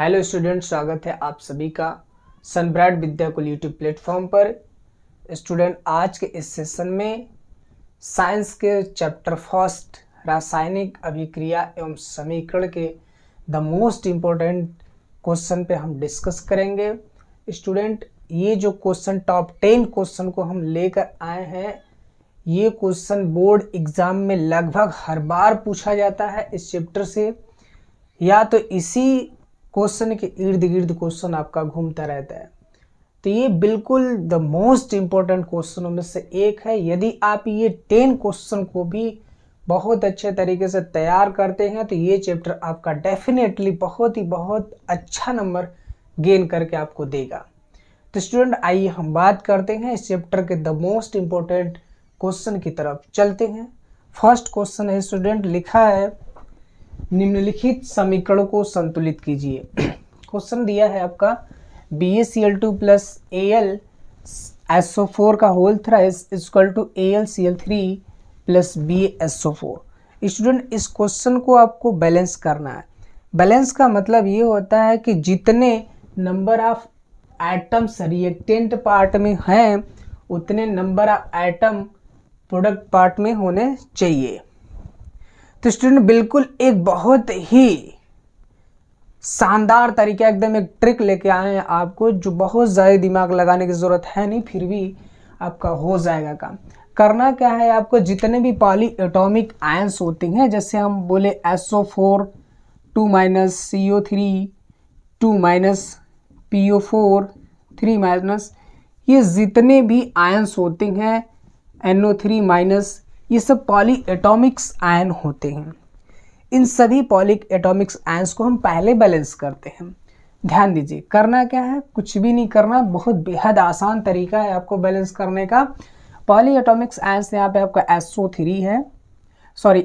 Hello student, स्वागत है आप सभी का सनब्राइट विद्याकुल यूट्यूब प्लेटफॉर्म पर। स्टूडेंट, आज के इस सेशन में साइंस के चैप्टर फर्स्ट रासायनिक अभिक्रिया एवं समीकरण के द मोस्ट इम्पोर्टेंट क्वेश्चन पे हम डिस्कस करेंगे। स्टूडेंट, ये जो क्वेश्चन टॉप 10 क्वेश्चन को हम लेकर आए हैं, ये क्वेश्चन बोर्ड एग्जाम में लगभग हर बार पूछा जाता है इस चैप्टर से, या तो इसी क्वेश्चन के इर्द गिर्द क्वेश्चन आपका घूमता रहता है। तो ये बिल्कुल द मोस्ट इम्पोर्टेंट क्वेश्चनों में से एक है। यदि आप ये 10 क्वेश्चन को भी बहुत अच्छे तरीके से तैयार करते हैं तो ये चैप्टर आपका डेफिनेटली बहुत अच्छा नंबर गेन करके आपको देगा। तो स्टूडेंट, आइए हम बात करते हैं इस चैप्टर के द मोस्ट इम्पोर्टेंट क्वेश्चन की तरफ चलते हैं। फर्स्ट क्वेश्चन है स्टूडेंट, लिखा है निम्नलिखित समीकरणों को संतुलित कीजिए। क्वेश्चन दिया है आपका BaCl2 प्लस AlSO4 का whole thrice equal to AlCl3 plus BaSO4। Student, इस क्वेश्चन को आपको बैलेंस करना है। बैलेंस का मतलब ये होता है कि जितने number of atoms reactant part में हैं उतने number of atom product part में होने चाहिए। तो स्टूडेंट, बिल्कुल एक बहुत ही शानदार तरीका, एकदम एक ट्रिक लेके आए हैं आपको, जो बहुत ज़्यादा दिमाग लगाने की ज़रूरत है नहीं, फिर भी आपका हो जाएगा काम। करना क्या है आपको, जितने भी पॉली एटॉमिक आयंस होते हैं, जैसे हम बोले SO4 2 minus CO3 2 minus PO4 3 minus, ये जितने भी आयंस होते हैं NO3 माइनस, ये सब पॉली एटॉमिक्स आयन होते हैं। इन सभी पॉली एटॉमिक्स आयंस को हम पहले बैलेंस करते हैं। ध्यान दीजिए, करना क्या है, कुछ भी नहीं करना, बहुत बेहद आसान तरीका है आपको बैलेंस करने का। पॉली एटॉमिक्स आयंस यहाँ पे आपका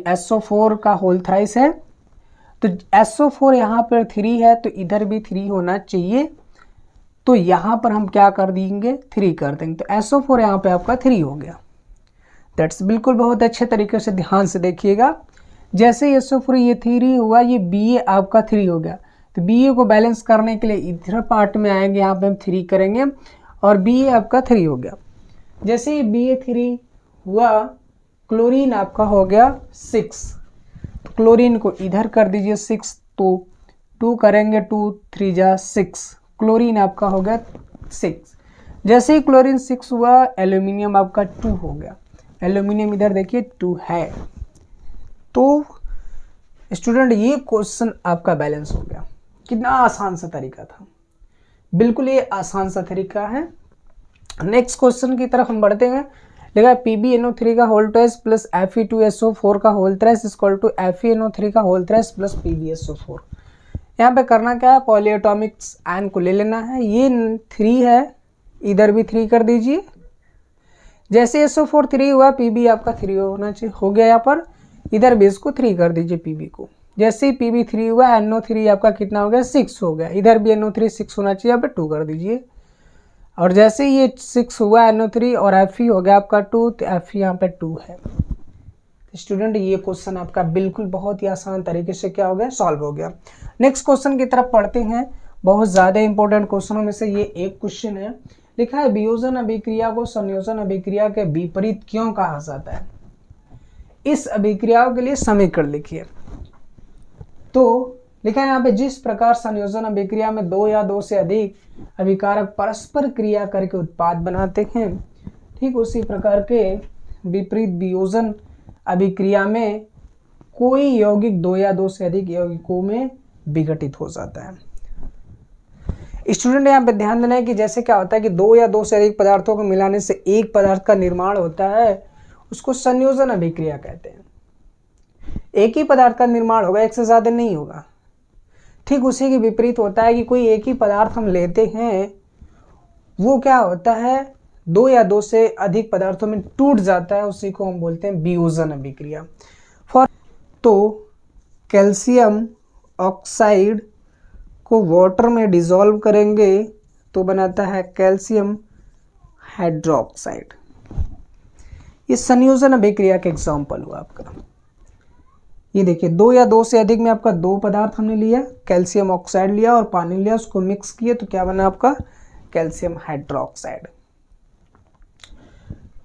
SO4 का होल थ्राइस है, तो SO4 यहाँ पर 3 है तो इधर भी 3 होना चाहिए, तो यहाँ पर हम क्या कर देंगे, 3 कर देंगे, तो SO4 यहाँ पे आपका 3 हो गया। दैट्स बिल्कुल बहुत अच्छे तरीके से ध्यान से देखिएगा। जैसे SO4 ये 3 हुआ, ये Ba आपका 3 हो गया, तो Ba को बैलेंस करने के लिए इधर पार्ट में आएंगे, यहाँ पे हम 3 करेंगे और Ba आपका 3 हो गया। जैसे ये Ba 3 हुआ, क्लोरीन आपका हो गया 6, तो क्लोरीन को इधर कर दीजिए 6, तो 2 करेंगे, 2 3 जा 6, क्लोरीन आपका हो गया 6। जैसे ही क्लोरीन 6 हुआ, एल्यूमिनियम आपका 2 हो गया। एल्यूमिनियम इधर देखिए 2 है। तो स्टूडेंट, ये क्वेश्चन आपका बैलेंस हो गया। कितना आसान सा तरीका था, बिल्कुल ये आसान सा तरीका है। नेक्स्ट क्वेश्चन की तरफ हम बढ़ते हैं। लिखा है PbNO3 का होल थ्राइस प्लस Fe2SO4 का whole thrice equal to FeNO3 का होल थ्राइस प्लस PbSO4। यहाँ पे करना क्या है, पॉलीएटॉमिक्स आयन को ले लेना है। ये 3 है, इधर भी 3 कर दीजिए। जैसे SO4 3 हुआ, Pb आपका 3 होना चाहिए, हो गया यहाँ पर, इधर भी इसको 3 कर दीजिए Pb को। जैसे ही Pb 3 हुआ, NO3 आपका कितना हो गया, 6 हो गया, इधर भी NO3 6 होना चाहिए, यहाँ पे 2 कर दीजिए। और जैसे ही ये 6 हुआ NO3 और Fe हो गया आपका 2, तो Fe यहाँ पे 2 है। स्टूडेंट, ये क्वेश्चन आपका बिल्कुल बहुत ही आसान तरीके से क्या हो गया, सॉल्व हो गया। नेक्स्ट क्वेश्चन की तरफ पढ़ते हैं। बहुत ज़्यादा इंपॉर्टेंट क्वेश्चनों में से ये एक क्वेश्चन है। लिखा है वियोजन अभिक्रिया को संयोजन अभिक्रिया के विपरीत क्यों कहा जाता है। इस अभिक्रियाओं के लिए समीकरण लिखिए। तो लिखा है यहाँ पे, जिस प्रकार संयोजन अभिक्रिया में 2 या 2 से अधिक अभिकारक परस्पर क्रिया करके उत्पाद बनाते हैं, ठीक उसी प्रकार के विपरीत वियोजन अभिक्रिया में कोई यौगिक 2 या 2 से अधिक यौगिकों में विघटित हो जाता है। स्टूडेंट, यहाँ पे ध्यान देना है कि जैसे क्या होता है कि 2 या 2 से अधिक पदार्थों को मिलाने से एक पदार्थ का निर्माण होता है, उसको संयोजन अभिक्रिया कहते हैं। एक ही पदार्थ का निर्माण होगा, एक से ज़्यादा नहीं होगा। ठीक उसी के विपरीत होता है कि कोई एक ही पदार्थ हम लेते हैं, वो क्या होता है, 2 या 2 से अधिक पदार्थों में टूट जाता है, उसी को हम बोलते हैं वियोजन अभिक्रिया। तो कैल्शियम ऑक्साइड को वाटर में डिसॉल्व करेंगे तो बनाता है कैल्शियम हाइड्रोक्साइड। ये संयोजन अभिक्रिया का एग्जाम्पल हुआ आपका। ये देखिए 2 या 2 से अधिक में आपका 2 पदार्थ हमने लिया, कैल्शियम ऑक्साइड लिया और पानी लिया, उसको मिक्स किए तो क्या बना आपका कैल्शियम हाइड्रोक्साइड।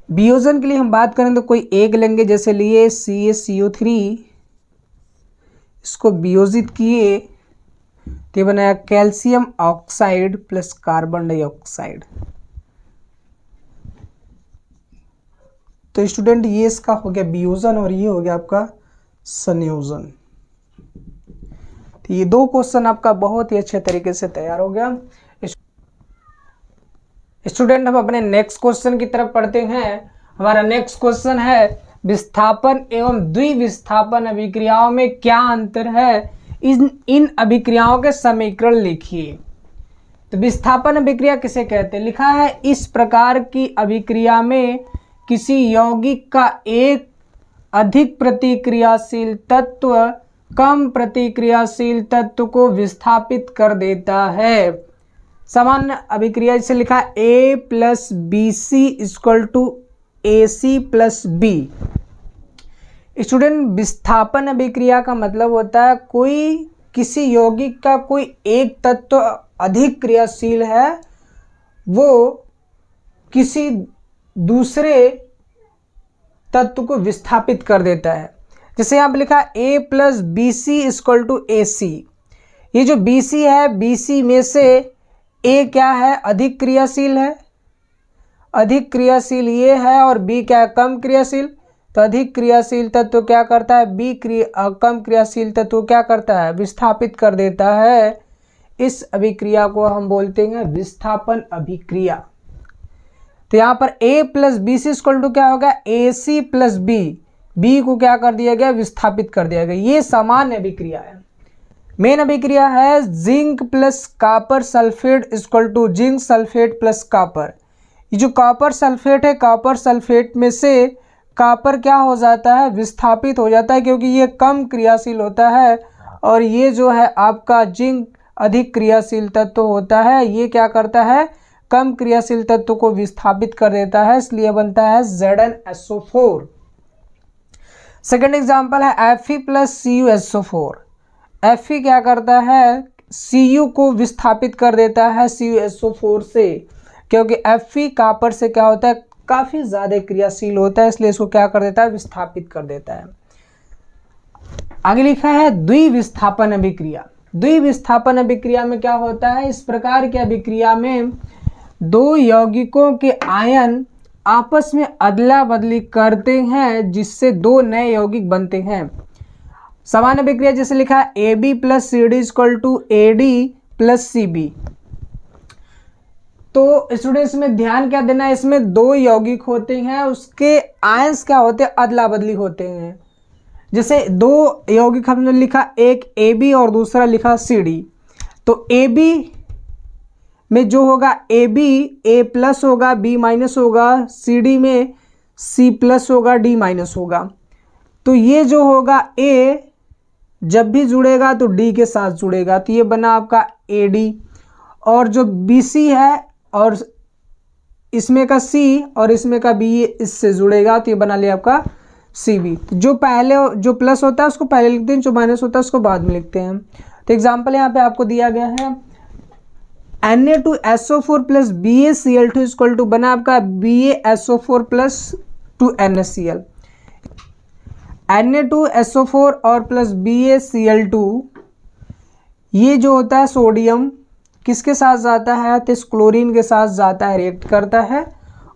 वियोजन के लिए हम बात करें तो कोई एक लेंगे, जैसे लिए CaCO3, इसको वियोजित किए तो ये बनाया calcium oxide plus carbon dioxide. तो स्टूडेंट ये इसका हो गया वियोजन और ये हो गया आपका संयोजन। तो ये 2 क्वेश्चन आपका बहुत ही अच्छे तरीके से तैयार हो गया। स्टूडेंट हम अपने नेक्स्ट क्वेश्चन की तरफ पढ़ते हैं। हमारा नेक्स्ट क्वेश्चन है विस्थापन एवं द्विविस्थापन अभिक्रियाओं में क्या अंतर है, इन अभिक्रियाओं के समीकरण लिखिए। तो विस्थापन अभिक्रिया किसे कहते हैं, लिखा है इस प्रकार की अभिक्रिया में किसी यौगिक का एक अधिक प्रतिक्रियाशील तत्व कम प्रतिक्रियाशील तत्व को विस्थापित कर देता है। सामान्य अभिक्रिया जिसे लिखा है A plus BC equal to AC plus B। Student विस्थापन अभिक्रिया का मतलब होता है कोई किसी यौगिक का कोई एक तत्व अधिक क्रियाशील है, वो किसी दूसरे तत्व को विस्थापित कर देता है। जैसे यहाँ पे लिखा A plus BC equal to AC। ये जो BC है, BC में से A क्या है, अधिक क्रियाशील है, अधिक क्रियाशील ये है, और B क्या है, कम क्रियाशील। तो अधिक क्रियाशील तत्व क्या करता है, कम क्रियाशील तत्व क्या करता है, विस्थापित कर देता है। इस अभिक्रिया को हम बोलते हैं विस्थापन अभिक्रिया। तो यहाँ पर A plus BC equal to क्या होगा, AC प्लस B को क्या कर दिया गया, विस्थापित कर दिया गया। ये सामान्य अभिक्रिया है। मेन अभिक्रिया है zinc plus copper sulphate equal to zinc sulphate plus copper. ये जो कॉपर सल्फेट है, कॉपर सल्फेट में से कॉपर क्या हो जाता है, विस्थापित हो जाता है, क्योंकि ये कम क्रियाशील होता है, और ये जो है आपका जिंक अधिक क्रियाशील तत्व होता है, ये क्या करता है, कम क्रियाशील तत्व को विस्थापित कर देता है, इसलिए बनता है ZnSO4। सेकेंड एग्जाम्पल है Fe प्लस CuSO4। Fe क्या करता है, Cu को विस्थापित कर देता है CuSO4 से, क्योंकि Fe कॉपर से क्या होता है, काफ़ी ज़्यादा क्रियाशील होता है, इसलिए इसको क्या कर देता है, विस्थापित कर देता है। आगे लिखा है द्विविस्थापन अभिक्रिया। द्विविस्थापन अभिक्रिया में क्या होता है, इस प्रकार की अभिक्रिया में 2 यौगिकों के आयन आपस में अदला बदली करते हैं, जिससे 2 नए यौगिक बनते हैं। सामान्य अभिक्रिया जैसे लिखा है AB plus CD equal to AD plus CB। तो स्टूडेंट्स में ध्यान क्या देना है, इसमें 2 यौगिक होते हैं, उसके आयंस क्या होते हैं, अदला बदली होते हैं। जैसे 2 यौगिक हमने लिखा, एक AB और दूसरा लिखा CD। तो AB में जो होगा AB A प्लस होगा, B माइनस होगा, CD में C प्लस होगा, D माइनस होगा। तो ये जो होगा A जब भी जुड़ेगा तो D के साथ जुड़ेगा, तो ये बना आपका AD। और जो BC है और इसमें का C और इसमें का B इससे जुड़ेगा, तो ये बना लिया आपका CB। तो जो पहले जो प्लस होता है उसको पहले लिखते हैं, जो माइनस होता है उसको बाद में लिखते हैं। तो एग्जाम्पल यहाँ पे आपको दिया गया है Na2SO4 plus BaCl2 equal to बना आपका BaSO4 प्लस 2NaCl। Na2SO4 और प्लस BaCl2 ये जो होता है सोडियम किसके साथ जाता है, तो इस क्लोरीन के साथ जाता है, रिएक्ट करता है,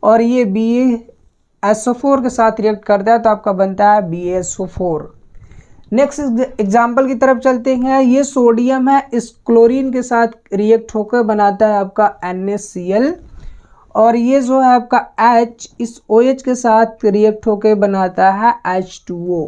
और ये BaSO4 के साथ रिएक्ट करता है, तो आपका बनता है BaSO4। नेक्स्ट एग्जाम्पल की तरफ चलते हैं। ये सोडियम है, इस क्लोरीन के साथ रिएक्ट होकर बनाता है आपका NaCl, और ये जो है आपका H इस OH के साथ रिएक्ट होकर बनाता है H2O।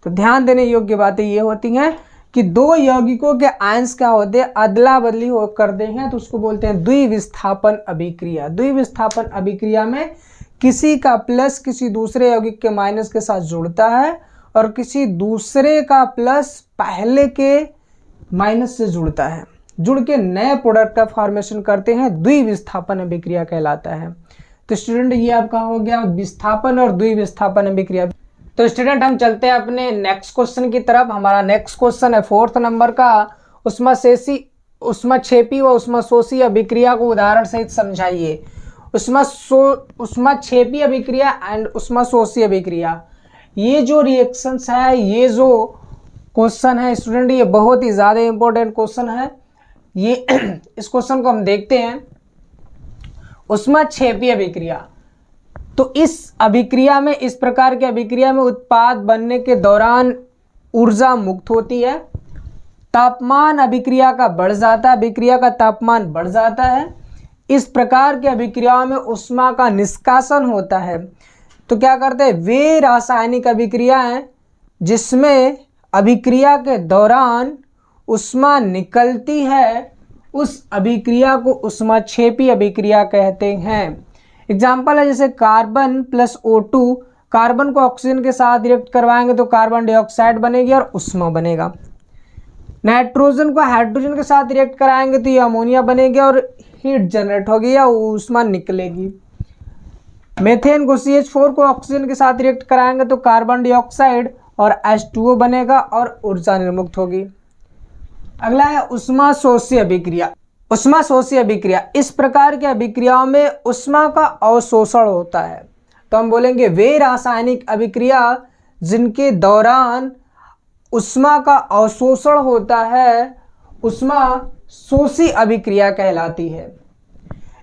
तो ध्यान देने योग्य बातें ये होती हैं कि 2 यौगिकों के आयंस क्या होते हैं, अदला बदली हो करते हैं, तो उसको बोलते हैं द्विविस्थापन अभिक्रिया। द्विविस्थापन अभिक्रिया में किसी का प्लस किसी दूसरे यौगिक के माइनस के साथ जुड़ता है, और किसी दूसरे का प्लस पहले के माइनस से जुड़ता है, जुड़ के नए प्रोडक्ट का फॉर्मेशन करते हैं, द्विविस्थापन अभिक्रिया कहलाता है। तो स्टूडेंट ये आपका हो गया विस्थापन और द्विविस्थापन अभिक्रिया। तो स्टूडेंट हम चलते हैं अपने नेक्स्ट क्वेश्चन की तरफ। हमारा नेक्स्ट क्वेश्चन है 4th नंबर का, उष्माक्षेपी व उष्माशोषी अभिक्रिया को उदाहरण सहित समझाइए। उष्माक्षेपी अभिक्रिया एंड उष्माशोषी अभिक्रिया, ये जो रिएक्शंस है, ये जो क्वेश्चन है स्टूडेंट, ये बहुत ही ज़्यादा इंपॉर्टेंट क्वेश्चन है। ये इस क्वेश्चन को हम देखते हैं। उष्माक्षेपी अभिक्रिया, तो इस अभिक्रिया में, इस प्रकार की अभिक्रिया में उत्पाद बनने के दौरान ऊर्जा मुक्त होती है, तापमान अभिक्रिया का बढ़ जाता है, अभिक्रिया का तापमान बढ़ जाता है। इस प्रकार की अभिक्रियाओं में ऊष्मा का निष्कासन होता है। तो क्या करते हैं, वे रासायनिक अभिक्रियाएं जिसमें अभिक्रिया के दौरान ऊष्मा निकलती है, उस अभिक्रिया को उष्माक्षेपी अभिक्रिया कहते हैं। एग्जाम्पल है जैसे कार्बन प्लस O2, कार्बन को ऑक्सीजन के साथ रिएक्ट करवाएंगे तो कार्बन डाइऑक्साइड बनेगी और ऊष्मा बनेगा। नाइट्रोजन को हाइड्रोजन के साथ रिएक्ट कराएंगे तो ये अमोनिया बनेगी और हीट जनरेट होगी या ऊष्मा निकलेगी। मेथेन को CH4 को ऑक्सीजन के साथ रिएक्ट कराएंगे तो कार्बन डाइऑक्साइड और H2O बनेगा और ऊर्जा निर्मुक्त होगी। अगला है उष्माशोषी अभिक्रिया। उष्माशोषी अभिक्रिया, इस प्रकार की अभिक्रियाओं में ऊष्मा का अवशोषण होता है। तो हम बोलेंगे वे रासायनिक अभिक्रिया जिनके दौरान ऊष्मा का अवशोषण होता है, उष्माशोषी अभिक्रिया कहलाती है।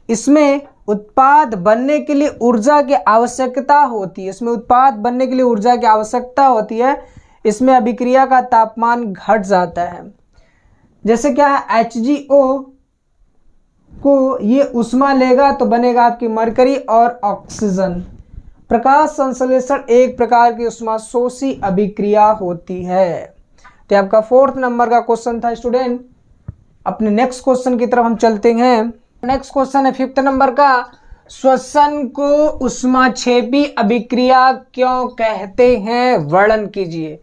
इसमें उत्पाद बनने के लिए ऊर्जा की आवश्यकता होती है, इसमें उत्पाद बनने के लिए ऊर्जा की आवश्यकता होती है। इसमें अभिक्रिया का तापमान घट जाता है। जैसे क्या है, HgO को ये ऊष्मा लेगा तो बनेगा आपकी मरकरी और ऑक्सीजन। प्रकाश संश्लेषण एक प्रकार की उष्माशोषी अभिक्रिया होती है। तो आपका 4th नंबर का क्वेश्चन था स्टूडेंट। अपने नेक्स्ट क्वेश्चन की तरफ हम चलते हैं। नेक्स्ट क्वेश्चन है 5th नंबर का, श्वसन को उष्माक्षेपी अभिक्रिया क्यों कहते हैं, वर्णन कीजिए।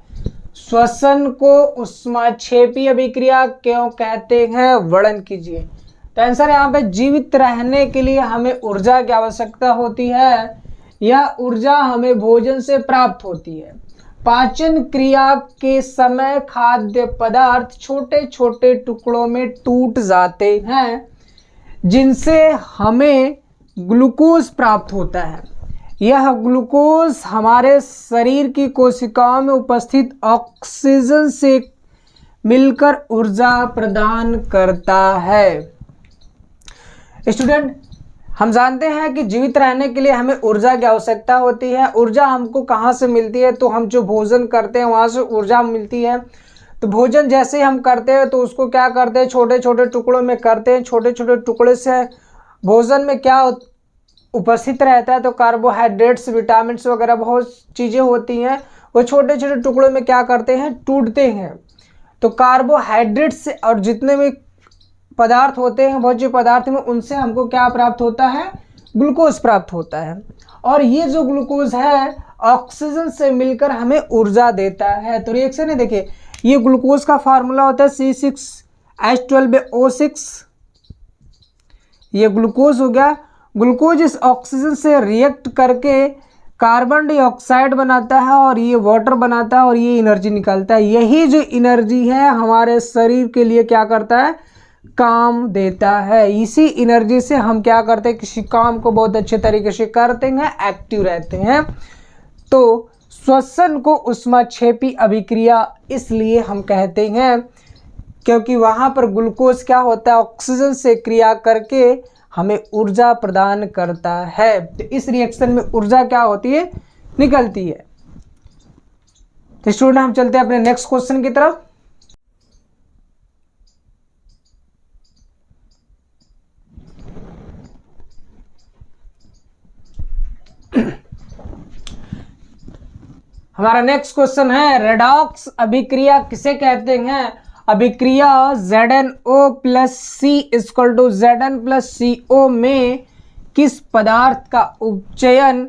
श्वसन को उष्माक्षेपी अभिक्रिया क्यों कहते हैं, वर्णन कीजिए। तो आंसर यहाँ पे, जीवित रहने के लिए हमें ऊर्जा की आवश्यकता होती है। यह ऊर्जा हमें भोजन से प्राप्त होती है। पाचन क्रिया के समय खाद्य पदार्थ छोटे छोटे टुकड़ों में टूट जाते हैं, जिनसे हमें ग्लूकोज प्राप्त होता है। यह ग्लूकोज हमारे शरीर की कोशिकाओं में उपस्थित ऑक्सीजन से मिलकर ऊर्जा प्रदान करता है। स्टूडेंट, हम जानते हैं कि जीवित रहने के लिए हमें ऊर्जा की आवश्यकता होती है। ऊर्जा हमको कहाँ से मिलती है, तो हम जो भोजन करते हैं वहाँ से ऊर्जा मिलती है। तो भोजन जैसे हम करते हैं तो उसको क्या करते हैं, छोटे छोटे टुकड़ों में करते हैं। छोटे छोटे टुकड़े से भोजन में क्या उपस्थित रहता है, तो कार्बोहाइड्रेट्स, विटामिन्स वगैरह बहुत चीज़ें होती हैं, वो छोटे छोटे टुकड़ों में क्या करते हैं, टूटते हैं। तो कार्बोहाइड्रेट्स और जितने भी पदार्थ होते हैं, भोज्य पदार्थ में, उनसे हमको क्या प्राप्त होता है, ग्लूकोज प्राप्त होता है। और ये जो ग्लूकोज है ऑक्सीजन से मिलकर हमें ऊर्जा देता है। तो रिएक्शन है, देखिए ये ग्लूकोज का फार्मूला होता है C6H12O6। ये ग्लूकोज हो गया। ग्लूकोज इस ऑक्सीजन से रिएक्ट करके कार्बन डाइऑक्साइड बनाता है और ये वाटर बनाता है और ये एनर्जी निकालता है। यही जो एनर्जी है हमारे शरीर के लिए क्या करता है, काम देता है। इसी एनर्जी से हम क्या करते हैं, किसी काम को बहुत अच्छे तरीके से करते हैं, एक्टिव रहते हैं। तो श्वसन को उष्माक्षेपी अभिक्रिया इसलिए हम कहते हैं क्योंकि वहाँ पर ग्लूकोज क्या होता है, ऑक्सीजन से क्रिया करके हमें ऊर्जा प्रदान करता है। तो इस रिएक्शन में ऊर्जा क्या होती है, निकलती है। तो स्टूडेंट हम चलते हैं अपने नेक्स्ट क्वेश्चन की तरफ। हमारा नेक्स्ट क्वेश्चन है, रेडॉक्स अभिक्रिया किसे कहते हैं। अभिक्रिया ZnO + C = Zn + CO में किस पदार्थ का उपचयन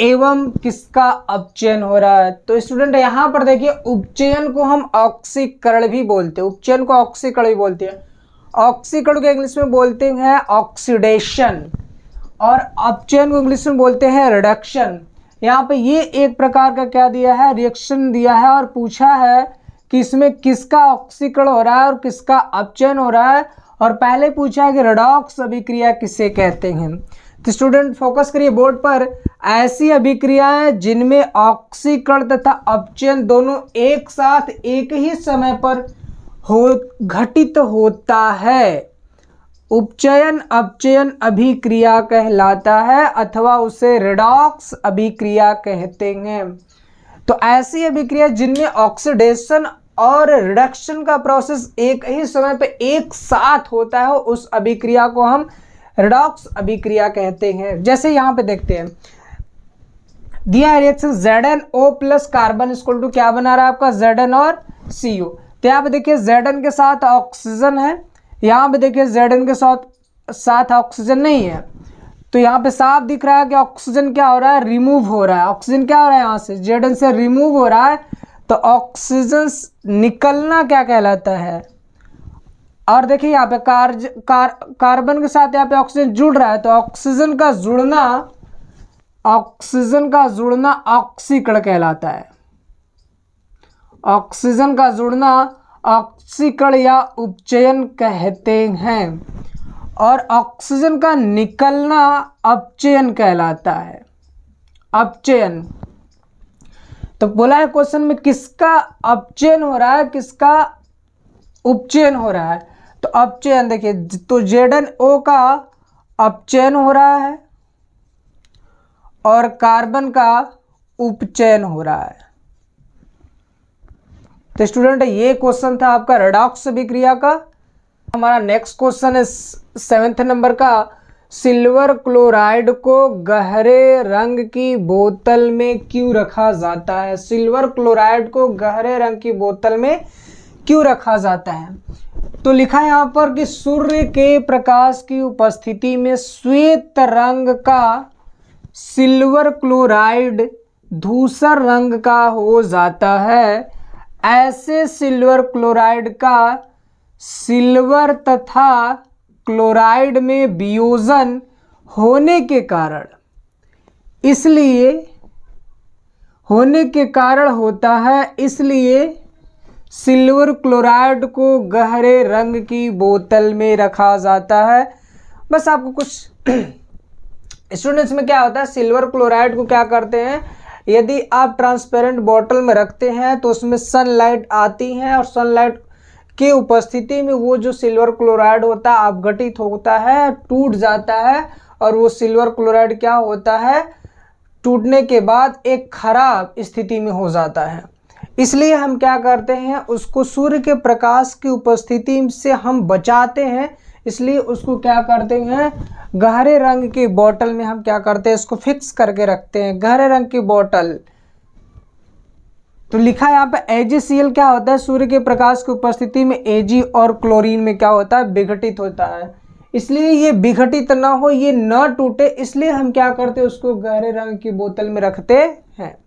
एवं किसका अपचयन हो रहा है। तो स्टूडेंट यहाँ पर देखिए, उपचयन को हम ऑक्सीकरण भी बोलते हैं, उपचयन को ऑक्सीकरण भी बोलते हैं। ऑक्सीकरण को इंग्लिश में बोलते हैं ऑक्सीडेशन और अपचयन को इंग्लिश में बोलते हैं रिडक्शन। यहाँ पे ये एक प्रकार का क्या दिया है, रिएक्शन दिया है और पूछा है कि इसमें किसका ऑक्सीकरण हो रहा है और किसका अपचयन हो रहा है, और पहले पूछा है कि रेडॉक्स अभिक्रिया किसे कहते हैं। तो स्टूडेंट फोकस करिए बोर्ड पर, ऐसी अभिक्रियाएं जिनमें ऑक्सीकरण तथा अपचयन दोनों एक साथ एक ही समय पर घटित होता है, उपचयन अपचयन अभिक्रिया कहलाता है अथवा उसे रेडॉक्स अभिक्रिया कहते हैं। तो ऐसी अभिक्रिया जिनमें ऑक्सीडेशन और रिडक्शन का प्रोसेस एक ही समय पे एक साथ होता है, उस अभिक्रिया को हम रेडॉक्स अभिक्रिया कहते हैं। जैसे यहाँ पे देखते हैं, दिया है reaction ZnO plus carbon equal to क्या बना रहा है आपका, Zn और CO। तो यहाँ पे देखिए Zn के साथ ऑक्सीजन है, यहाँ पे देखिए Zn के साथ ऑक्सीजन नहीं है, तो यहाँ पे साफ दिख रहा है कि ऑक्सीजन क्या हो रहा है, रिमूव हो रहा है। ऑक्सीजन क्या हो रहा है, यहाँ से Zn से रिमूव हो रहा है, तो ऑक्सीजन निकलना क्या कहलाता है। और देखिए यहाँ पे कार्बन के साथ यहाँ पे ऑक्सीजन जुड़ रहा है, तो ऑक्सीजन का जुड़ना ऑक्सीकरण कहलाता है। ऑक्सीजन का जुड़ना ऑक्सीकरण या उपचयन कहते हैं, और ऑक्सीजन का निकलना अपचयन कहलाता है, अपचयन। तो बोला है क्वेश्चन में किसका अपचयन हो रहा है, किसका उपचयन हो रहा है। तो अपचयन देखिए, तो ZnO का अपचयन हो रहा है और कार्बन का उपचयन हो रहा है। तो स्टूडेंट ये क्वेश्चन था आपका रेडॉक्स अभिक्रिया का। हमारा नेक्स्ट क्वेश्चन है 7th नंबर का, सिल्वर क्लोराइड को गहरे रंग की बोतल में क्यों रखा जाता है। सिल्वर क्लोराइड को गहरे रंग की बोतल में क्यों रखा जाता है। तो लिखा है यहाँ पर कि सूर्य के प्रकाश की उपस्थिति में श्वेत रंग का सिल्वर क्लोराइड धूसर रंग का हो जाता है। ऐसे सिल्वर क्लोराइड का सिल्वर तथा क्लोराइड में वियोजन होने के कारण होता है, इसलिए सिल्वर क्लोराइड को गहरे रंग की बोतल में रखा जाता है। बस आपको कुछ स्टूडेंट्स में क्या होता है, सिल्वर क्लोराइड को क्या करते हैं, यदि आप ट्रांसपेरेंट बॉटल में रखते हैं तो उसमें सनलाइट आती है और सनलाइट की उपस्थिति में वो जो सिल्वर क्लोराइड होता है अपघटित होता है, टूट जाता है, और वो सिल्वर क्लोराइड क्या होता है, टूटने के बाद एक खराब स्थिति में हो जाता है। इसलिए हम क्या करते हैं, उसको सूर्य के प्रकाश की उपस्थिति से हम बचाते हैं, इसलिए उसको क्या करते हैं, गहरे रंग की बोतल में हम क्या करते हैं, इसको फिक्स करके रखते हैं, गहरे रंग की बोतल। तो लिखा है यहाँ पे AgCl क्या होता है, सूर्य के प्रकाश की उपस्थिति में Ag और क्लोरीन में क्या होता है, विघटित होता है। इसलिए ये विघटित ना हो, ये न टूटे, इसलिए हम क्या करते हैं, उसको गहरे रंग की बोतल में रखते हैं।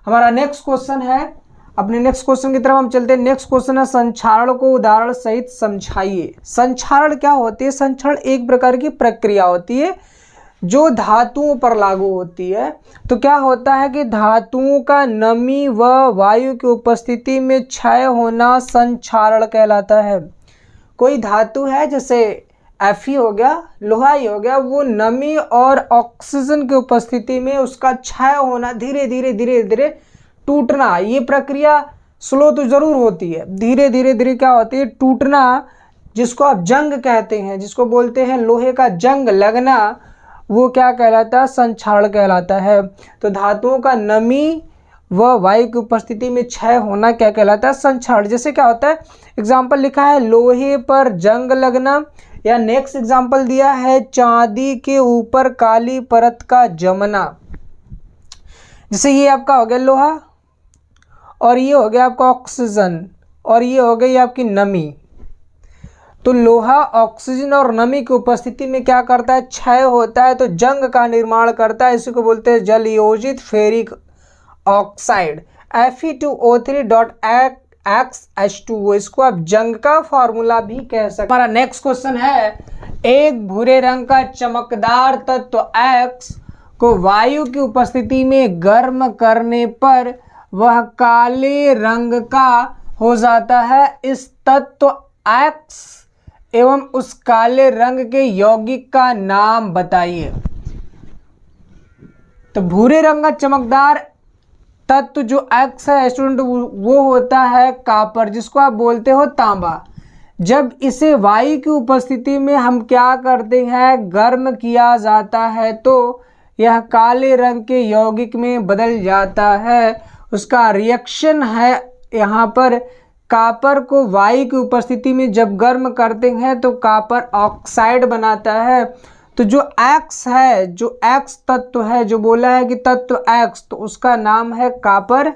हमारा नेक्स्ट क्वेश्चन है, अपने नेक्स्ट क्वेश्चन की तरफ हम चलते हैं। नेक्स्ट क्वेश्चन है, संक्षारण को उदाहरण सहित समझाइए। संक्षारण क्या होती है, संक्षारण एक प्रकार की प्रक्रिया होती है जो धातुओं पर लागू होती है। तो क्या होता है कि धातुओं का नमी व वायु की उपस्थिति में क्षय होना संक्षारण कहलाता है। कोई धातु है जैसे Fe हो गया, लोहा ही हो गया, वो नमी और ऑक्सीजन की उपस्थिति में उसका क्षय होना, धीरे धीरे टूटना, ये प्रक्रिया स्लो तो जरूर होती है, धीरे धीरे क्या होती है, टूटना, जिसको आप जंग कहते हैं, जिसको बोलते हैं लोहे का जंग लगना, वो क्या कहलाता है, संक्षारण कहलाता है। तो धातुओं का नमी व वायु की उपस्थिति में क्षय होना क्या कहलाता है, संक्षारण। जैसे क्या होता है, एग्जाम्पल लिखा है लोहे पर जंग लगना, या नेक्स्ट एग्जाम्पल दिया है चांदी के ऊपर काली परत का जमना। जैसे ये आपका हो गया लोहा, और ये हो गया आपका ऑक्सीजन, और ये हो गई आपकी नमी। तो लोहा ऑक्सीजन और नमी की उपस्थिति में क्या करता है, क्षय होता है, तो जंग का निर्माण करता है। इसी को बोलते हैं जल योजित फेरिक ऑक्साइड Fe2O3.XH2O, इसको आप जंग का फॉर्मूला भी कह सकते हैं। हमारा नेक्स्ट क्वेश्चन है, एक भूरे रंग का चमकदार तत्व X को वायु की उपस्थिति में गर्म करने पर वह काले रंग का हो जाता है। इस तत्व X एवं उस काले रंग के यौगिक का नाम बताइए। तो भूरे रंग का चमकदार तत्व जो X है स्टूडेंट, वो होता है कॉपर, जिसको आप बोलते हो तांबा। जब इसे वायु की उपस्थिति में हम क्या करते हैं, गर्म किया जाता है, तो यह काले रंग के यौगिक में बदल जाता है। उसका रिएक्शन है यहाँ पर, कॉपर को वायु की उपस्थिति में जब गर्म करते हैं तो कॉपर ऑक्साइड बनाता है। तो जो X है, जो X तत्व है, जो बोला है कि तत्व X, तो उसका नाम है कॉपर।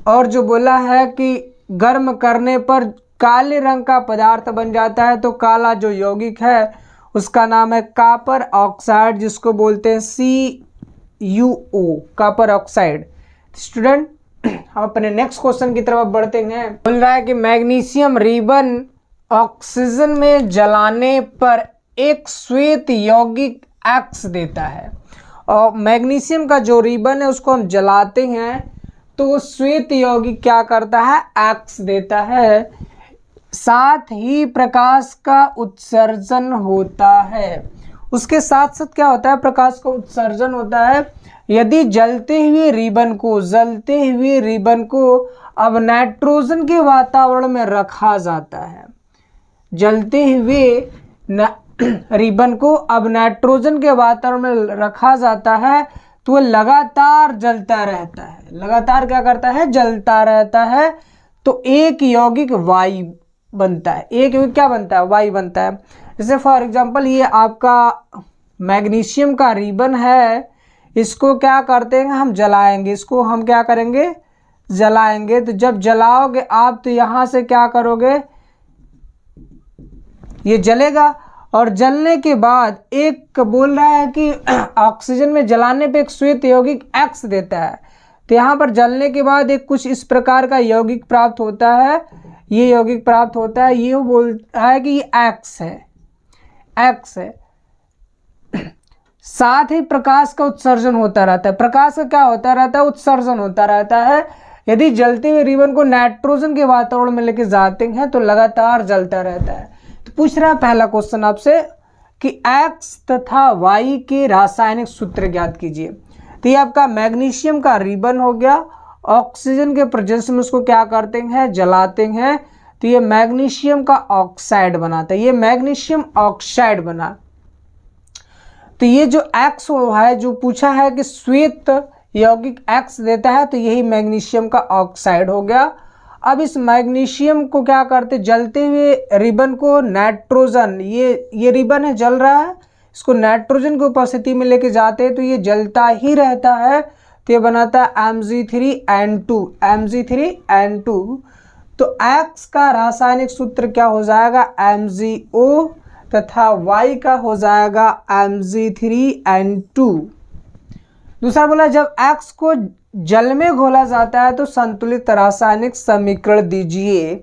और जो बोला है कि गर्म करने पर काले रंग का पदार्थ बन जाता है, तो काला जो यौगिक है उसका नाम है कॉपर ऑक्साइड, जिसको बोलते हैं CuO, कॉपर ऑक्साइड। स्टूडेंट, हम अपने नेक्स्ट क्वेश्चन की तरफ बढ़ते हैं। बोल रहा है कि मैग्नीशियम रिबन ऑक्सीजन में जलाने पर एक श्वेत यौगिक X देता है। और मैग्नीशियम का जो रिबन है उसको हम जलाते हैं तो वो श्वेत यौगिक क्या करता है, X देता है। साथ ही प्रकाश का उत्सर्जन होता है। उसके साथ साथ क्या होता है, प्रकाश का उत्सर्जन होता है। यदि जलते हुए रिबन को अब नाइट्रोजन के वातावरण में रखा जाता है, जलते हुए रिबन को अब नाइट्रोजन के वातावरण में रखा जाता है, तो वह लगातार जलता रहता है। लगातार क्या करता है, जलता रहता है। तो एक यौगिक वायु बनता है। एक यौगिक क्या बनता है, वायु बनता है। जैसे फॉर एग्जांपल ये आपका मैग्नीशियम का रिबन है, इसको क्या करते हैं, हम जलाएंगे। इसको हम क्या करेंगे, जलाएंगे। तो जब जलाओगे आप तो यहाँ से क्या करोगे, ये जलेगा। और जलने के बाद एक बोल रहा है कि ऑक्सीजन में जलाने पे एक श्वेत यौगिक X देता है। तो यहाँ पर जलने के बाद एक कुछ इस प्रकार का यौगिक प्राप्त होता है। ये यौगिक प्राप्त होता है, ये बोलता है कि ये X है, X है। साथ ही प्रकाश का उत्सर्जन होता रहता है। प्रकाश का क्या होता रहता है, उत्सर्जन होता रहता है। यदि जलते हुए रिबन को नाइट्रोजन के वातावरण में लेके जाते हैं तो लगातार जलता रहता है। तो पूछ रहा है पहला क्वेश्चन आपसे कि X तथा Y के रासायनिक सूत्र ज्ञात कीजिए। तो ये आपका मैग्नीशियम का रिबन हो गया, ऑक्सीजन के प्रेजेंस में उसको क्या करते हैं, जलाते हैं, तो ये मैग्नीशियम का ऑक्साइड बनाता है। ये मैग्नीशियम ऑक्साइड बना। तो ये जो X है, जो पूछा है कि श्वेत यौगिक X देता है, तो यही मैग्नीशियम का ऑक्साइड हो गया। अब इस मैग्नीशियम को क्या करते, जलते हुए रिबन को नाइट्रोजन, ये रिबन है जल रहा है, इसको नाइट्रोजन की उपस्थिति में लेके जाते हैं तो ये जलता ही रहता है। तो ये बनाता है Mg3N2, Mg3N2। तो X का रासायनिक सूत्र क्या हो जाएगा, MgO, तथा Y का हो जाएगा Mg3N2। दूसरा बोला जब X को जल में घोला जाता है तो संतुलित रासायनिक समीकरण दीजिए।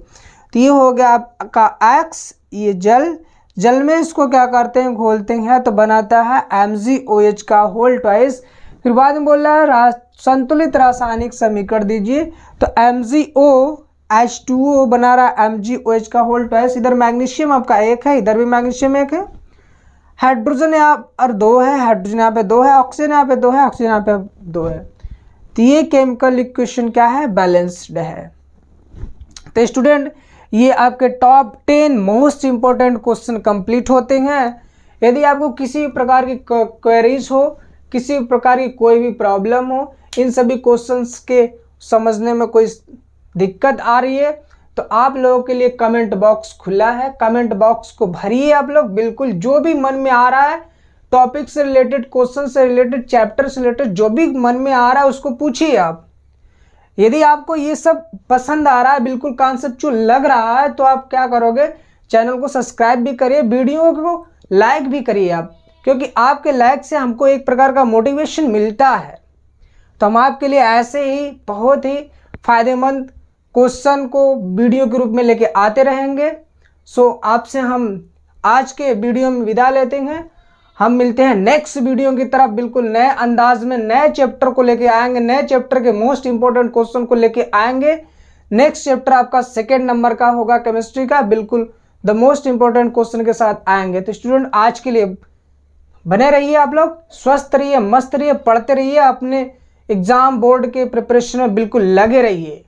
तो ये हो गया आपका X, ये जल में इसको क्या करते हैं, घोलते हैं, तो बनाता है MgOH का होल ट्वाइस। फिर बाद में बोल रहा है संतुलित रासायनिक समीकरण दीजिए। तो MgOH2O बना रहा है MgOH का होल ट्वाइस। इधर मैग्नीशियम आपका एक है, इधर भी मैग्नीशियम एक है, हाइड्रोजन यहाँ पर 2 है, हाइड्रोजन यहाँ पे 2 है, ऑक्सीजन यहाँ पे 2 है, ऑक्सीजन यहाँ पे 2 है। तो ये केमिकल इक्वेशन क्या है, बैलेंस्ड है। तो स्टूडेंट, ये आपके top 10 most important question complete होते हैं। यदि आपको किसी भी प्रकार की क्वेरीज हो, किसी प्रकार की कोई भी प्रॉब्लम हो, इन सभी क्वेश्चंस के समझने में कोई दिक्कत आ रही है, तो आप लोगों के लिए कमेंट बॉक्स खुला है। कमेंट बॉक्स को भरिए आप लोग, बिल्कुल जो भी मन में आ रहा है, टॉपिक से रिलेटेड, क्वेश्चन से रिलेटेड, चैप्टर से रिलेटेड, जो भी मन में आ रहा है उसको पूछिए आप। यदि आपको ये सब पसंद आ रहा है, बिल्कुल कॉन्सेप्चुअल लग रहा है, तो आप क्या करोगे, चैनल को सब्सक्राइब भी करिए, वीडियो को लाइक भी करिए आप, क्योंकि आपके लाइक से हमको एक प्रकार का मोटिवेशन मिलता है। तो हम आपके लिए ऐसे ही बहुत ही फायदेमंद क्वेश्चन को वीडियो के रूप में लेके आते रहेंगे। सो आपसे हम आज के वीडियो में विदा लेते हैं। हम मिलते हैं नेक्स्ट वीडियो की तरफ, बिल्कुल नए अंदाज में नए चैप्टर को लेके आएंगे, नए चैप्टर के मोस्ट इंपॉर्टेंट क्वेश्चन को लेके आएंगे। नेक्स्ट चैप्टर आपका 2nd नंबर का होगा केमिस्ट्री का, बिल्कुल द मोस्ट इंपॉर्टेंट क्वेश्चन के साथ आएंगे। तो स्टूडेंट आज के लिए बने रहिए, आप लोग स्वस्थ रहिए, मस्त रहिए, पढ़ते रहिए, अपने एग्जाम बोर्ड के प्रिपरेशन में बिल्कुल लगे रहिए।